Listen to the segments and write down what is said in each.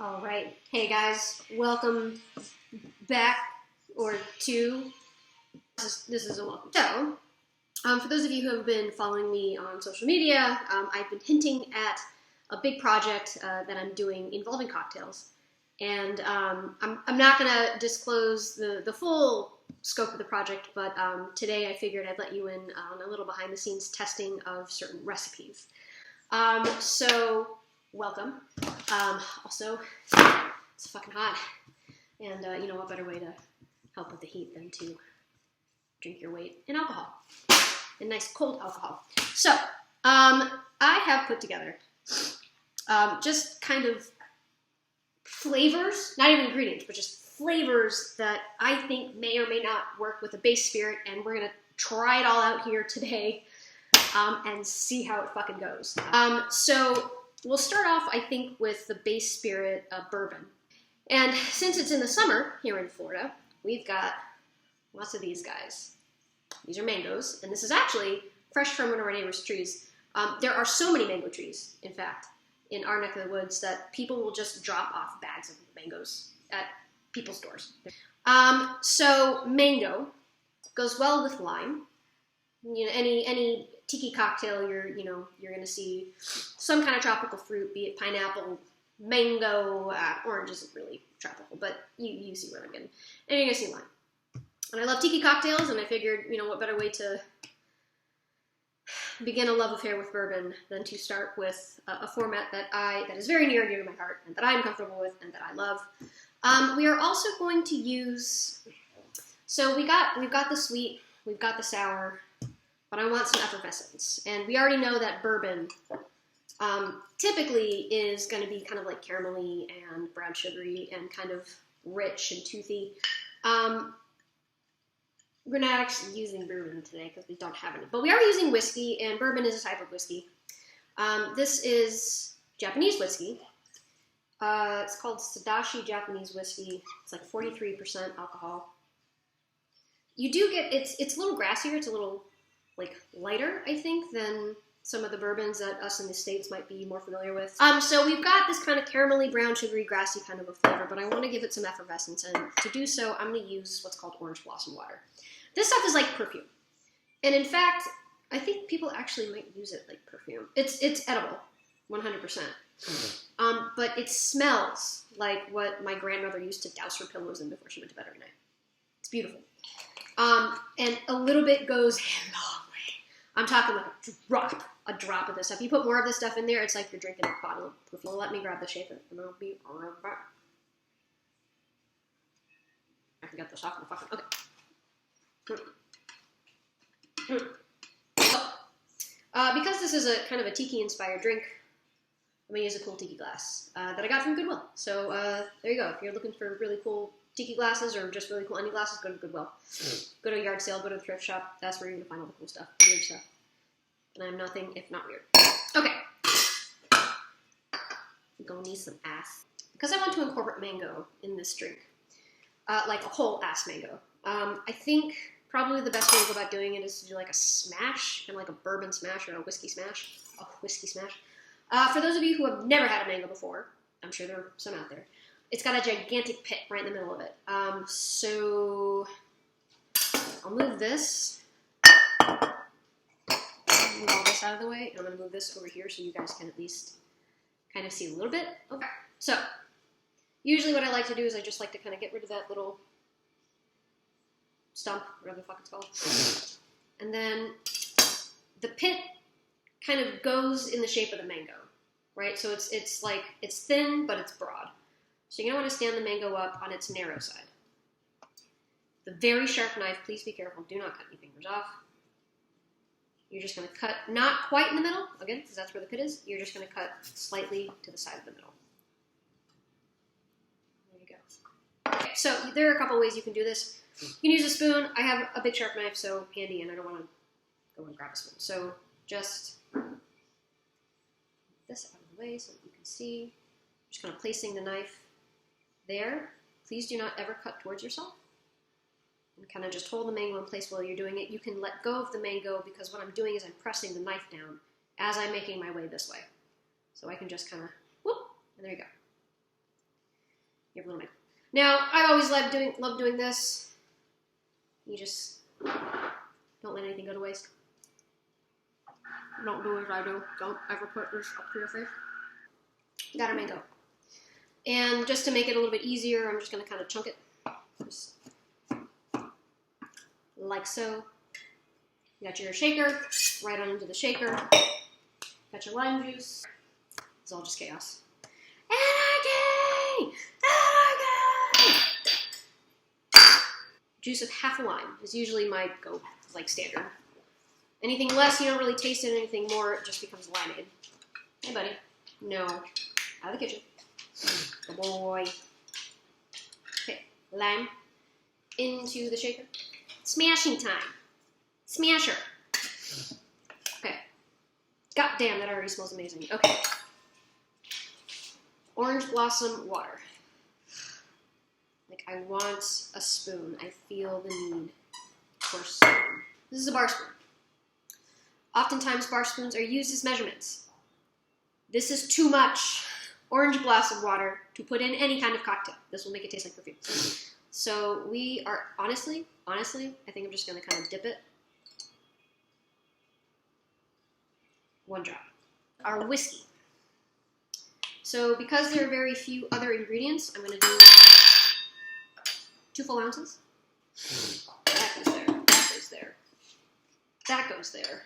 All right. Hey guys, welcome back or to this is a welcome. So, for those of you who have been following me on social media, I've been hinting at a big project that I'm doing involving cocktails, and I'm not going to disclose the full scope of the project, but today I figured I'd let you in on a little behind the scenes testing of certain recipes. So welcome. Also, it's fucking hot, and you know what better way to help with the heat than to drink your weight in alcohol, in nice cold alcohol. So, I have put together just kind of flavors, not even ingredients, but just flavors that I think may or may not work with a base spirit, and we're gonna try it all out here today and see how it fucking goes. So we'll start off, I think, with the base spirit of bourbon. And since it's in the summer here in Florida, we've got lots of these guys. These are mangoes, and this is actually fresh from one of our neighbor's trees. There are so many mango trees, in fact, in our neck of the woods that people will just drop off bags of mangoes at people's doors. So mango goes well with lime. You know, any tiki cocktail, you're going to see some kind of tropical fruit, be it pineapple, mango, orange isn't really tropical, but you see where I'm getting. And you're going to see lime. And I love tiki cocktails, and I figured, what better way to begin a love affair with bourbon than to start with a format that is very near and dear to my heart, and that I'm comfortable with, and that I love. We are also going to use, so we've got the sweet, we've got the sour, but I want some effervescence. And we already know that bourbon typically is going to be kind of like caramelly and brown sugary and kind of rich and toothy. We're not actually using bourbon today because we don't have any. But we are using whiskey, and bourbon is a type of whiskey. This is Japanese whiskey. It's called Sadashi Japanese whiskey. It's like 43% alcohol. You do get, it's a little grassier. It's a little lighter, I think, than some of the bourbons that us in the States might be more familiar with. So we've got this kind of caramelly, brown, sugary, grassy kind of a flavor, but I want to give it some effervescence, and to do so, I'm going to use what's called orange blossom water. This stuff is like perfume, and in fact, I think people actually might use it like perfume. It's edible, 100%. But it smells like what my grandmother used to douse her pillows in before she went to bed every night. It's beautiful. And a little bit goes a long way. I'm talking like a drop of this stuff. You put more of this stuff in there, it's like you're drinking a bottle of perfume. Let me grab the shaker, and I'll be right back. I can get this off in the fucking, okay. So, because this is a kind of a tiki-inspired drink, I'm going to use a cool tiki glass that I got from Goodwill. So there you go. If you're looking for really cool tiki glasses or just really cool any glasses, go to Goodwill. Go to a yard sale, go to the thrift shop. That's where you're going to find all the cool stuff, the weird stuff. And I'm nothing if not weird. Okay. I'm going to need some ass. Because I want to incorporate mango in this drink, like a whole ass mango. I think probably the best way to go about doing it is to do like a smash, kind of like a bourbon smash or a whiskey smash. A whiskey smash. For those of you who have never had a mango before, I'm sure there are some out there, it's got a gigantic pit right in the middle of it. So I'll move this. Move all this out of the way. And I'm going to move this over here so you guys can at least kind of see a little bit. Okay. So usually what I like to do is I just like to kind of get rid of that little stump, whatever the fuck it's called. And then the pit kind of goes in the shape of the mango, right? So it's like, it's thin, but it's broad. So you're going to want to stand the mango up on its narrow side. The very sharp knife, please be careful, do not cut any fingers off. You're just going to cut, not quite in the middle, again, because that's where the pit is. You're just going to cut slightly to the side of the middle. There you go. Okay, so there are a couple ways you can do this. You can use a spoon. I have a big sharp knife, so handy, and I don't want to go and grab a spoon. So just this out of the way so that you can see. Just kind of placing the knife there. Please do not ever cut towards yourself. And kind of just hold the mango in place while you're doing it. You can let go of the mango because what I'm doing is I'm pressing the knife down as I'm making my way this way. So I can just kind of, whoop, and there you go. little bit. Now, I always love doing this. You just don't let anything go to waste. Don't do as I do. Don't ever put this up to your face. Got our mango. And just to make it a little bit easier, I'm just going to kind of chunk it. Just like so. You got your shaker, right on into the shaker. Got your lime juice. It's all just chaos. Anarchy! Anarchy! Juice of half a lime is usually my like standard. Anything less, you don't really taste it. Anything more, it just becomes limeade. Hey, buddy. No. Out of the kitchen. Good boy. Okay, lime into the shaker. Smashing time. Smasher. Okay. God damn, that already smells amazing. Okay. Orange blossom water. Like, I want a spoon. I feel the need for a spoon. This is a bar spoon. Oftentimes, bar spoons are used as measurements. This is too much orange blossom water to put in any kind of cocktail. This will make it taste like perfume. So we are, honestly, I think I'm just going to kind of dip it. One drop. Our whiskey. So because there are very few other ingredients, I'm going to do 2 full ounces. That goes there. That goes there. That goes there.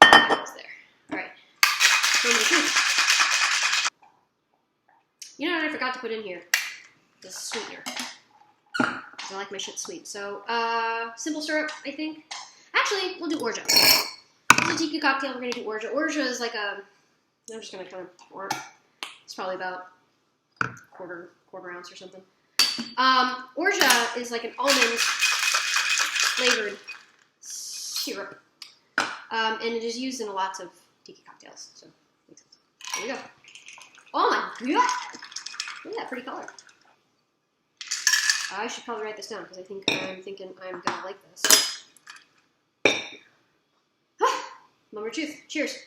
That goes there. All right. You know what I forgot to put in here? The sweetener. I like my shit sweet. So, simple syrup, I think. Actually, we'll do orgeat. It's a tiki cocktail. We're going to do orgeat. Orgeat is like I'm just going to kind of pour it. It's probably about quarter ounce or something. Orgeat is like an almond flavored syrup. And it is used in lots of tiki cocktails. So, makes sense. There we go. Oh my god! Look at that pretty color. I should probably write this down because I'm thinking I'm gonna like this. Moment of truth. Cheers.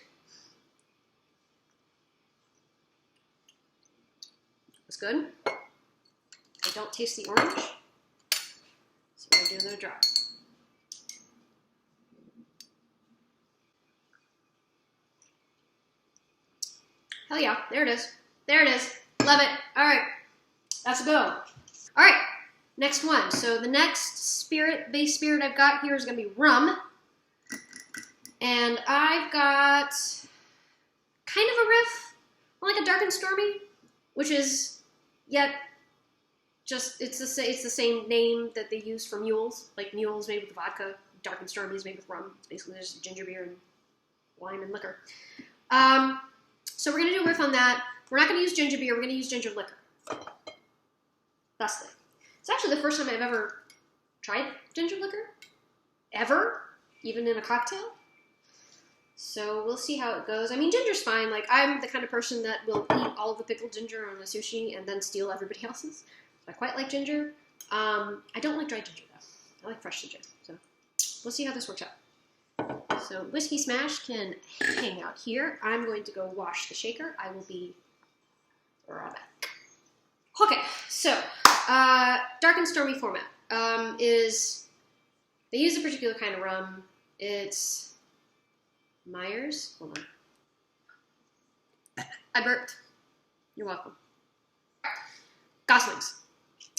It's good. I don't taste the orange, so I'm gonna do another drop. Hell yeah, there it is. There it is. Love it. All right, that's a go. All right, next one. So the next base spirit I've got here is gonna be rum. And I've got kind of a riff, like a dark and stormy, which is yet just, it's the same name that they use for mules. Like mules made with vodka, dark and stormy is made with rum. It's basically just ginger beer and wine and liquor. So we're going to do a riff on that. We're not going to use ginger beer. We're going to use ginger liquor. Thusly. It's actually the first time I've ever tried ginger liquor. Ever. Even in a cocktail. So we'll see how it goes. I mean, ginger's fine. Like, I'm the kind of person that will eat all of the pickled ginger on a sushi and then steal everybody else's. I quite like ginger. I don't like dry ginger, though. I like fresh ginger. So we'll see how this works out. So whiskey smash can hang out here. I'm going to go wash the shaker. I will be right back. Okay, so dark and stormy format is they use a particular kind of rum. It's Myers. Hold on. I burped. You're welcome. Gosling's.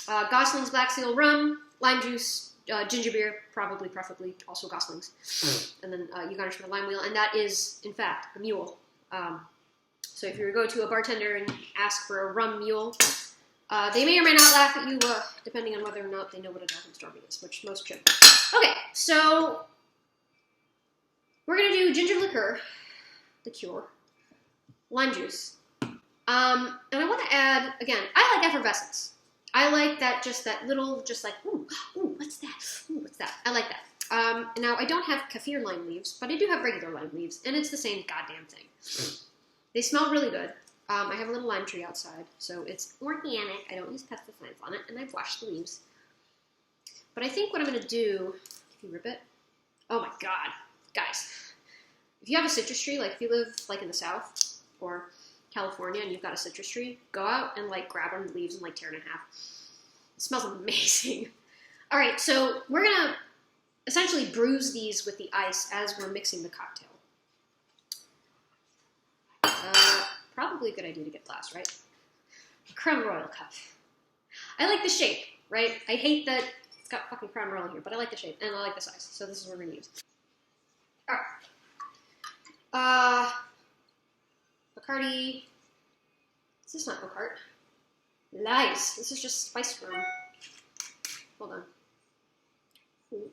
Gosling's Black Seal rum, lime juice, ginger beer, preferably also Gosling's. And then you garnish with a lime wheel, and that is, in fact, a mule. So if you go to a bartender and ask for a rum mule, they may or may not laugh at you, depending on whether or not they know what a dark and stormy is, which most should. Okay, so we're going to do ginger liqueur, liqueur, lime juice. And I want to add, again, I like effervescence. I like that, just that little, just like, ooh, what's that? Ooh, what's that? I like that. Now, I don't have kaffir lime leaves, but I do have regular lime leaves, and it's the same goddamn thing. They smell really good. I have a little lime tree outside, so it's organic. I don't use pesticides on it, and I've washed the leaves. But I think what I'm going to do, if you rip it, oh my god, guys. If you have a citrus tree, like if you live like in the South or California and you've got a citrus tree, go out and like grab one of the leaves and like tear it in half. It smells amazing. All right, so we're gonna essentially bruise these with the ice as we're mixing the cocktail. Probably a good idea to get glass, right? Crown Royal cup. I like the shape, right? I hate that it's got fucking Crown Royal here, but I like the shape and I like the size, so this is what we're gonna use. All right. Bacardi. Is this not Bacart? Lies. This is just spice rum. Hold on. Ooh.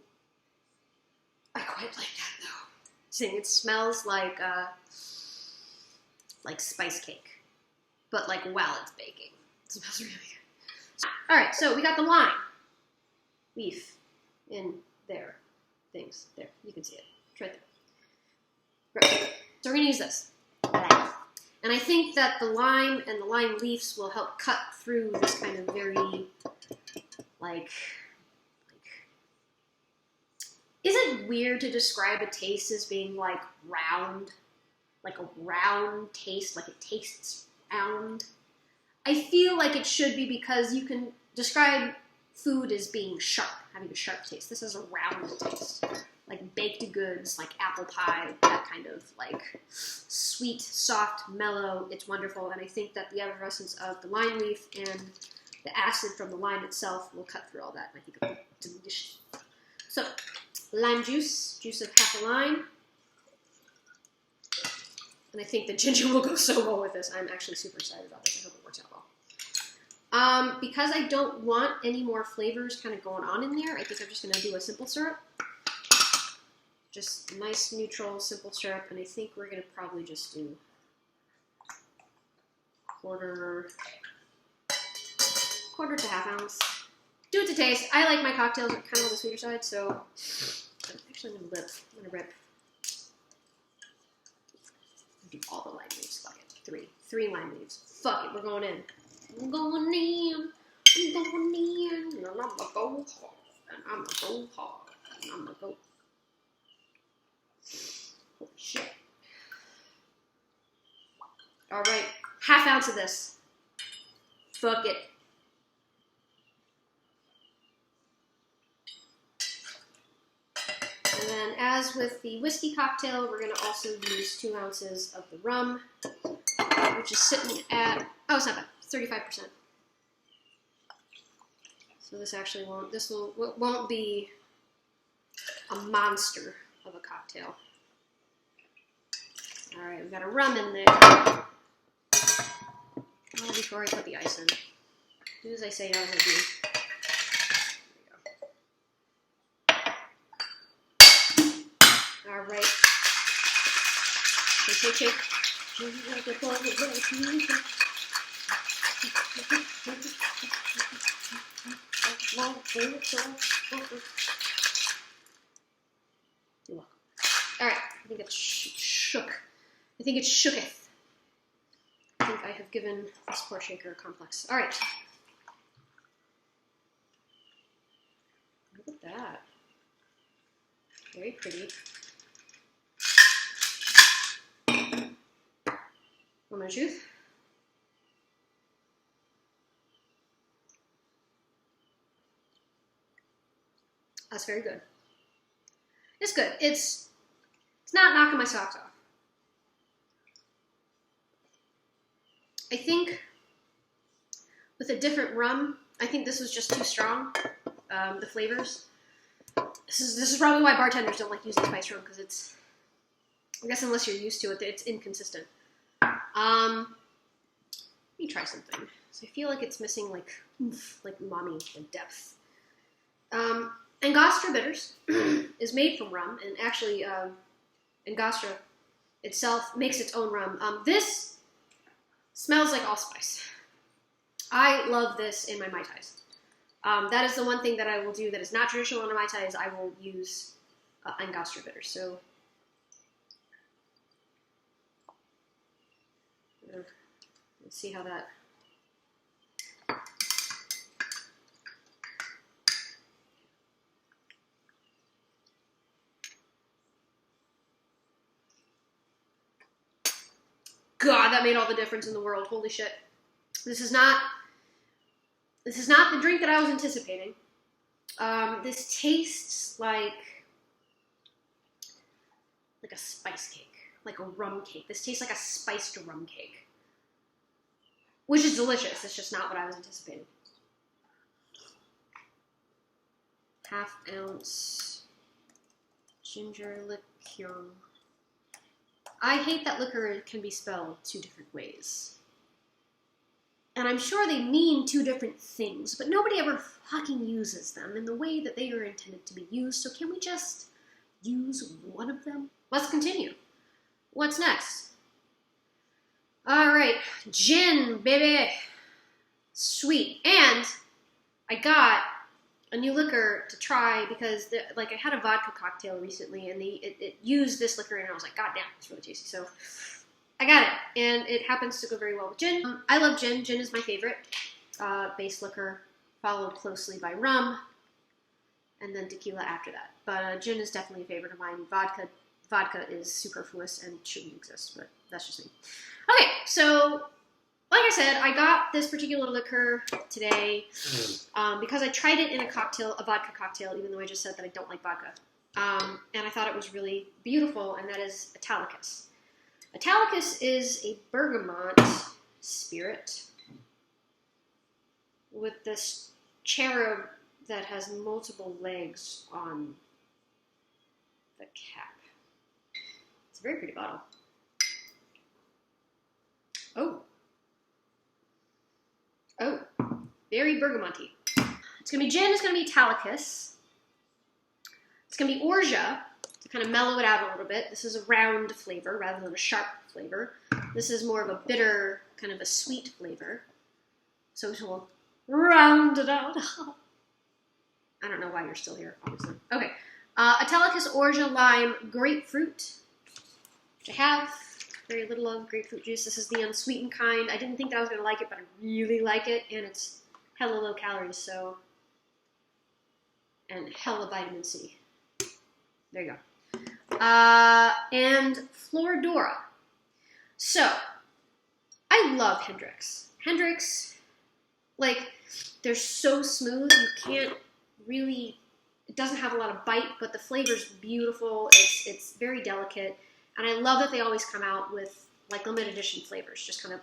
I quite like that though. Saying it smells like spice cake, but like while it's baking. It smells really good. All right, so we got the lime leaf in there. Things there. You can see it. It's right there. Right. So we're gonna use this. And I think that the lime and the lime leaves will help cut through this kind of very, is it weird to describe a taste as being like round? Like a round taste, like it tastes round? I feel like it should be because you can describe food as being sharp, having a sharp taste. This is a round taste. Like baked goods, like apple pie, that kind of like sweet, soft, mellow. It's wonderful, and I think that the effervescence of the lime leaf and the acid from the lime itself will cut through all that, and I think it'll be delicious. So, lime juice of half a lime, and I think the ginger will go so well with this. I'm actually super excited about this. I hope it works out well. Because I don't want any more flavors kind of going on in there, I think I'm just going to do a simple syrup. Just nice, neutral, simple syrup, and I think we're going to probably just do quarter to half ounce. Do it to taste. I like my cocktails kind of on the sweeter side, so actually I'm going to rip. Do all the lime leaves. Fuck it. Three lime leaves. Fuck it, we're going in. I'm going in, and I'm going to go hard, and I'm going to go hard, and I'm going to go. Holy shit. Alright, half ounce of this. Fuck it. And then, as with the whiskey cocktail, we're going to also use 2 ounces of the rum, which is sitting at, oh, it's not bad, 35%. So this actually won't be a monster of a cocktail. All right, we've got a rum in there. Well, before I put the ice in, do as I say, not as I do. All right. Shake. You're welcome. All right, I think it's shook. I think it's shooketh. I think I have given this poor shaker a complex. All right. Look at that. Very pretty. Moment of truth. That's very good. It's good. It's not knocking my socks off. I think with a different rum, I think this was just too strong. The flavors. This is probably why bartenders don't like using spice rum, because it's, I guess unless you're used to it, it's inconsistent. Let me try something. So I feel like it's missing like umami and depth. Angostura bitters is made from rum, and actually Angostura itself makes its own rum. This smells like allspice. I love this in my Mai Tais. That is the one thing that I will do that is not traditional in a Mai Tai, is I will use Angostura bitters. So let's see how that. God, that made all the difference in the world. Holy shit. This is not the drink that I was anticipating. This tastes like a spice cake, like a rum cake. This tastes like a spiced rum cake, which is delicious. It's just not what I was anticipating. Half ounce ginger liqueur. I hate that liquor can be spelled 2 different ways. And I'm sure they mean 2 different things, but nobody ever fucking uses them in the way that they are intended to be used, so can we just use one of them? Let's continue. What's next? Alright, gin, baby. Sweet. And I got a new liquor to try because I had a vodka cocktail recently and it used this liquor and I was like, God damn, it's really tasty. So I got it, and it happens to go very well with gin. I love gin. Gin is my favorite base liquor, followed closely by rum, and then tequila after that. But gin is definitely a favorite of mine. Vodka is superfluous and shouldn't exist, but that's just me. Okay, so like I said, I got this particular liquor today because I tried it in a vodka cocktail, even though I just said that I don't like vodka. And I thought it was really beautiful, and that is Italicus. Italicus is a bergamot spirit with this cherub that has multiple legs on the cap. It's a very pretty bottle. Oh, very bergamoty. It's going to be gin, it's going to be Italicus. It's going to be orgeat to kind of mellow it out a little bit. This is a round flavor rather than a sharp flavor. This is more of a bitter, kind of a sweet flavor. So it will round it out. I don't know why you're still here, obviously. Okay. Italicus, orgeat, lime, grapefruit, which I have. Very little of grapefruit juice. This is the unsweetened kind. I didn't think that I was going to like it, but I really like it, and it's hella low calories, so, and hella vitamin C. There you go. And Floridora. So, I love Hendrix. Hendrix, like, they're so smooth, you can't really, it doesn't have a lot of bite, but the flavor's beautiful, it's very delicate. And I love that they always come out with, like, limited edition flavors, just kind of,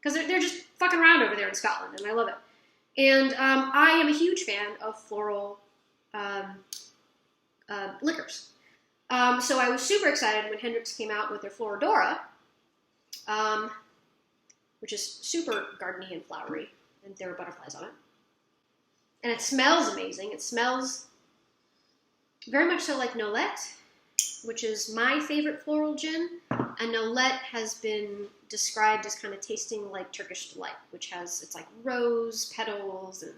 because they're just fucking around over there in Scotland, and I love it. And I am a huge fan of floral liquors. So I was super excited when Hendrix came out with their Floridora, which is super gardeny and flowery, and there are butterflies on it. And it smells amazing. It smells very much so like Nolet, which is my favorite floral gin, and Nolet has been described as kind of tasting like Turkish Delight, which has, it's like rose petals and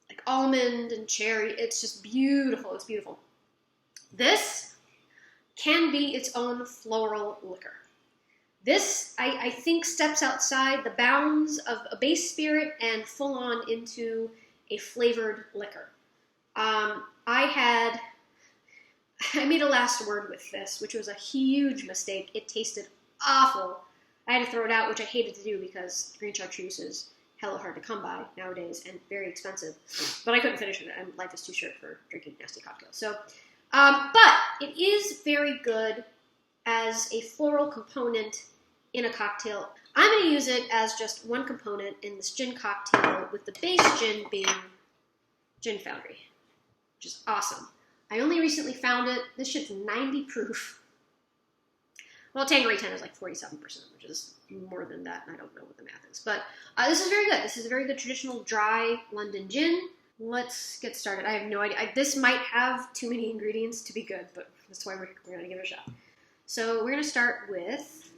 like almond and cherry. It's just beautiful. It's beautiful. This can be its own floral liquor. This, I think, steps outside the bounds of a base spirit and full on into a flavored liquor. I made a last word with this, which was a huge mistake. It tasted awful. I had to throw it out, which I hated to do because green chartreuse is hella hard to come by nowadays and very expensive. But I couldn't finish it, and life is too short for drinking nasty cocktails. So, but it is very good as a floral component in a cocktail. I'm going to use it as just one component in this gin cocktail, with the base gin being Gin Foundry, which is awesome. I only recently found it. This shit's 90 proof. Well, Tanqueray 10 is like 47%, which is more than that, and I don't know what the math is. But this is very good. This is a very good traditional dry London gin. Let's get started. I have no idea. This might have too many ingredients to be good, but that's why we're going to give it a shot. So we're going to start with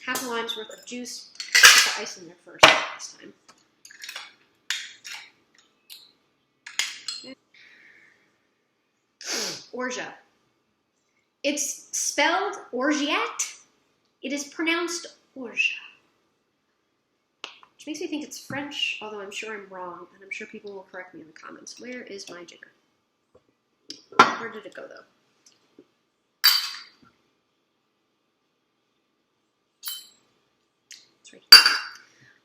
half a lime's worth of juice. Put the ice in there first this time. Orgeat. It's spelled orgeat. It is pronounced orgeat, which makes me think it's French, although I'm sure I'm wrong, and I'm sure people will correct me in the comments. Where is my jigger? Where did it go, though? It's right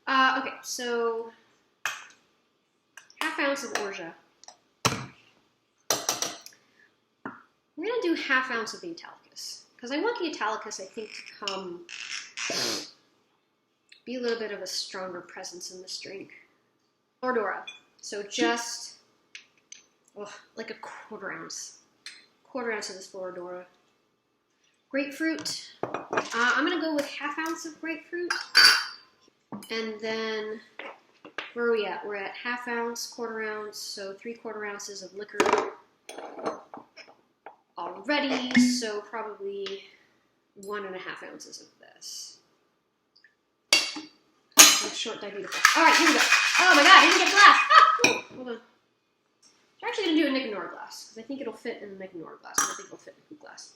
here. Okay, so ½ ounce of orgeat. We're gonna do ½ ounce of the Italicus because I want the Italicus, I think, to come be a little bit of a stronger presence in this drink. Floridora. So just like a quarter ounce of this Floridora. Grapefruit. I'm gonna go with ½ ounce of grapefruit, and then where are we at? We're at ½ ounce, quarter ounce, so 3/4 ounces of liquor already. So probably 1.5 ounces of this. I'm short diabetes. All right, here we go. Oh my God, I didn't get glass. Ah, hold on. I'm actually gonna do a Nick and Nora glass because I think it'll fit in the Nick and Nora glass. I don't think it'll fit in the hoop glass.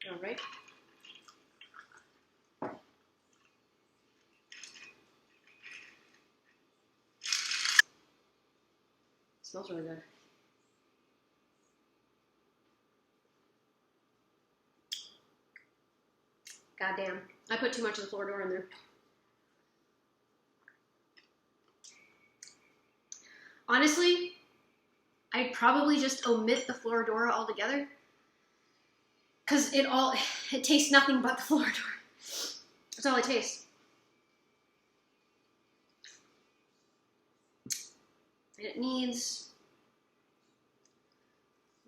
All right. Smells really good. God damn. I put too much of the Floridora in there. Honestly, I'd probably just omit the Floridora altogether. Because it tastes nothing but the Floridora. That's all it tastes. And it needs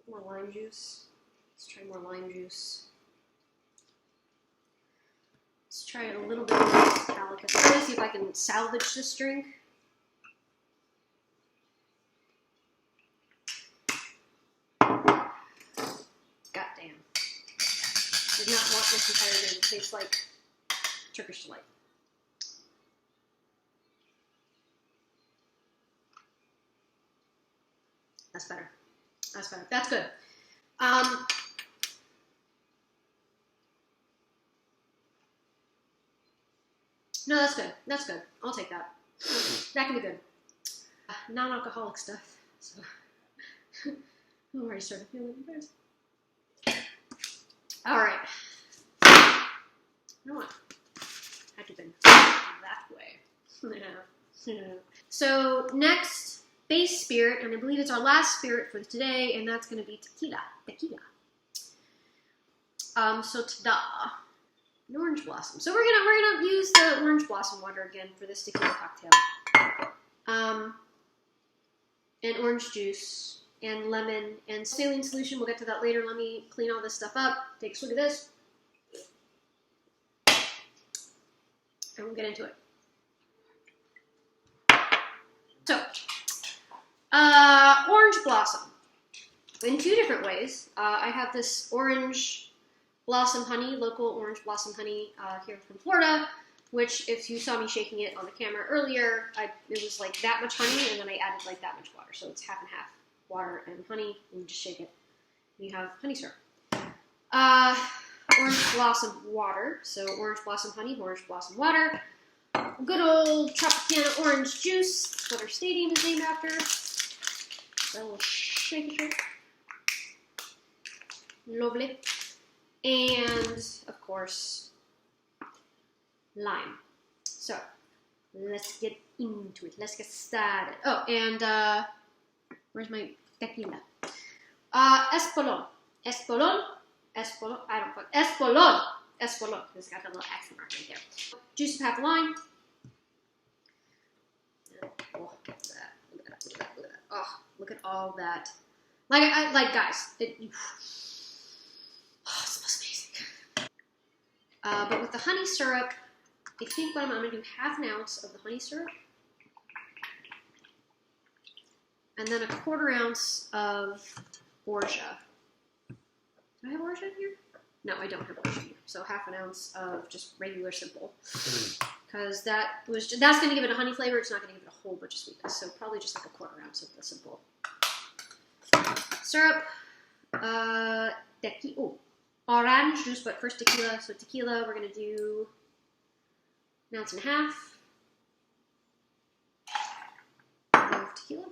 more lime juice. Let's try more lime juice. Let's try a little bit of Italicus. Try to see if I can salvage this drink. Goddamn. Did not want this entire drink to taste like Turkish Delight. That's better. That's better. That's good. No, that's good. That's good. I'll take that. That can be good. Non-alcoholic stuff. So I'm already starting feeling embarrassed. All right. You know what? Had to have been that way. Yeah. So next, base spirit, and I believe it's our last spirit for today, and that's going to be tequila. Tequila. So ta-da. An orange blossom. So we're gonna use the orange blossom water again for this tequila cocktail. And orange juice and lemon and saline solution. We'll get to that later. Let me clean all this stuff up. Take a swig of this, and we'll get into it. So, orange blossom in 2 different ways. I have this orange blossom honey, local orange blossom honey here from Florida, which if you saw me shaking it on the camera earlier, it was like that much honey, and then I added like that much water. So it's half and half water and honey, and you just shake it. And you have honey syrup. Orange blossom water, so orange blossom honey, orange blossom water. Good old Tropicana orange juice, that's what our stadium is named after. So we'll shake it. Lovely. And, of course, lime. So, let's get into it. Let's get started. Oh, and, where's my tequila? Espolón. Espolón. Espolón. I don't know. Espolón. Espolón. It's got a little accent mark right there. Juice of half a lime. Oh, look at that. Look at that. Look at that. Look at that. Oh, look at all that. Like guys, it smells amazing. But with the honey syrup, I think what I'm going to do ½ ounce of the honey syrup. And then 1/4 ounce of orgeat. Do I have orgeat here? No, I don't have orgeat here. So ½ ounce of just regular simple. Because that's going to give it a honey flavor. It's not going to give it a whole bunch of sweetness. So probably just like 1/4 ounce of the simple syrup. Orange juice, but first tequila. So tequila, we're going to do 1.5 ounces of tequila.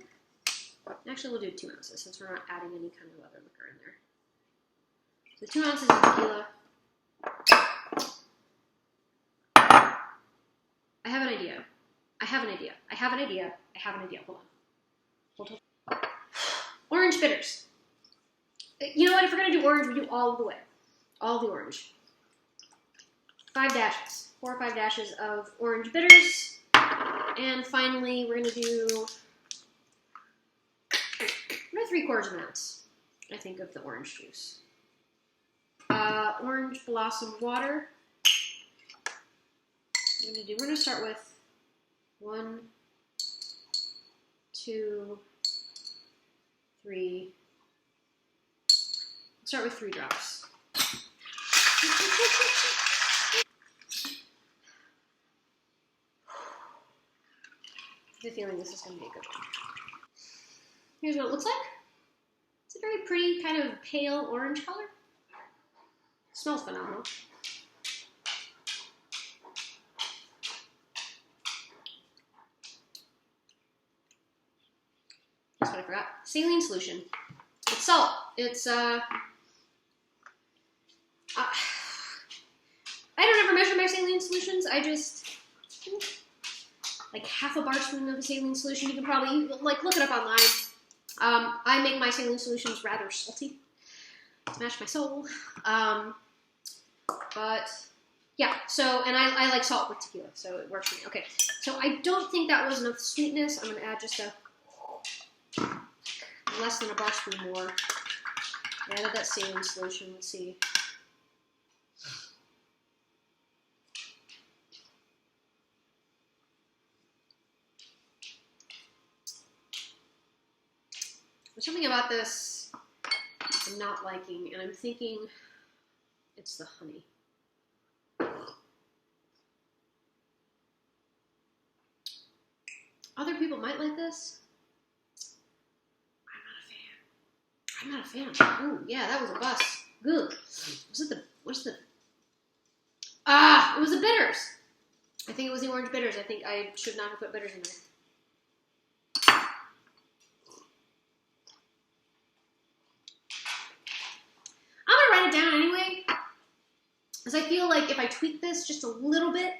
Actually, we'll do 2 ounces since we're not adding any kind of other liquor in there. So 2 ounces of tequila. I have an idea. I have an idea. I have an idea. I have an idea. Hold on. Hold on. Orange bitters. You know what? If we're going to do orange, we do all the way. All the orange. 5 dashes. 4 or 5 dashes of orange bitters. And finally, we're going to do 3/4 ounce, I think, of the orange juice. Orange blossom water. We're going to start with 1, 2, 3. Start with 3 drops. I have a feeling this is going to be a good one. Here's what it looks like. It's a very pretty kind of pale orange color. Smells phenomenal. That's what I forgot. Saline solution. It's salt. It's I don't ever measure my saline solutions. I just like half a bar spoon of a saline solution. You can probably like look it up online. I make my saline solutions rather salty to match my soul. But yeah, so, and I like salt with tequila, so it works for me. Okay, so I don't think that was enough sweetness. I'm going to add just less than a bar spoon more. I added that saline solution. Let's see. There's something about this I'm not liking, and I'm thinking it's the honey. Other people might like this. I'm not a fan. Ooh, yeah, that was a bust. Ugh. What's the, it was the bitters. I think it was the orange bitters. I think I should not have put bitters in there. I'm gonna write it down anyway, because I feel like if I tweak this just a little bit,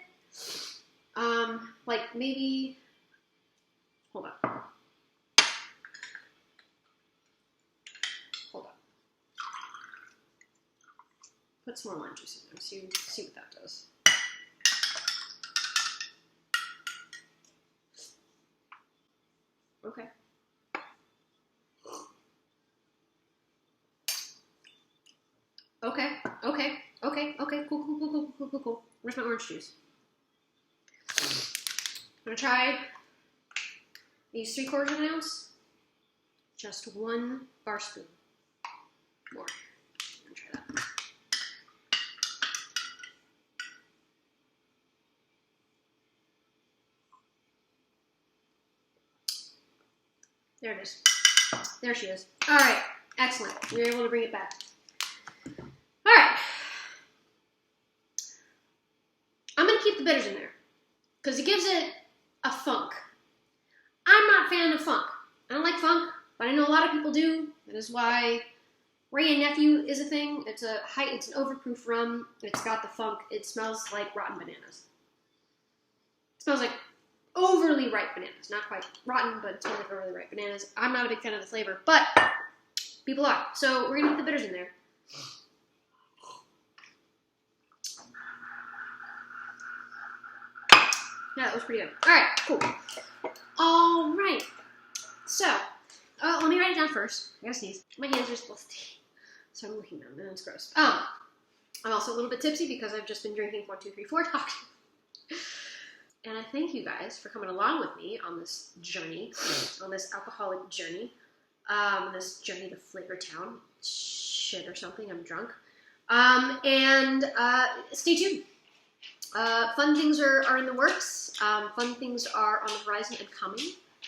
like maybe, hold on. Put some more lime juice in there, see what that does. Okay. Okay, cool. Where's my orange juice? I'm gonna try these 3/4 ounce. Just 1 bar spoon more. I'm gonna try that. There it is. There she is. All right, excellent. We were able to bring it back. All right. I'm going to keep the bitters in there because it gives it a funk. I'm not a fan of funk. I don't like funk, but I know a lot of people do. That is why Ray and Nephew is a thing. It's an overproof rum. It's got the funk. It smells like rotten bananas. It smells like overly ripe bananas. Not quite rotten, but it smells like overly ripe bananas. I'm not a big fan of the flavor, but people are. So we're going to put the bitters in there. Yeah, that was pretty good. All right, cool. All right. So, let me write it down first. I gotta sneeze. My hands are supposed to stay. So I'm looking down, and it's gross. I'm also a little bit tipsy because I've just been drinking 1, 2, 3, 4 talk. And I thank you guys for coming along with me on this journey, on this alcoholic journey, this journey to Flavor Town. Shit or something, I'm drunk. And stay tuned. Fun things are in the works. Fun things are on the horizon and coming.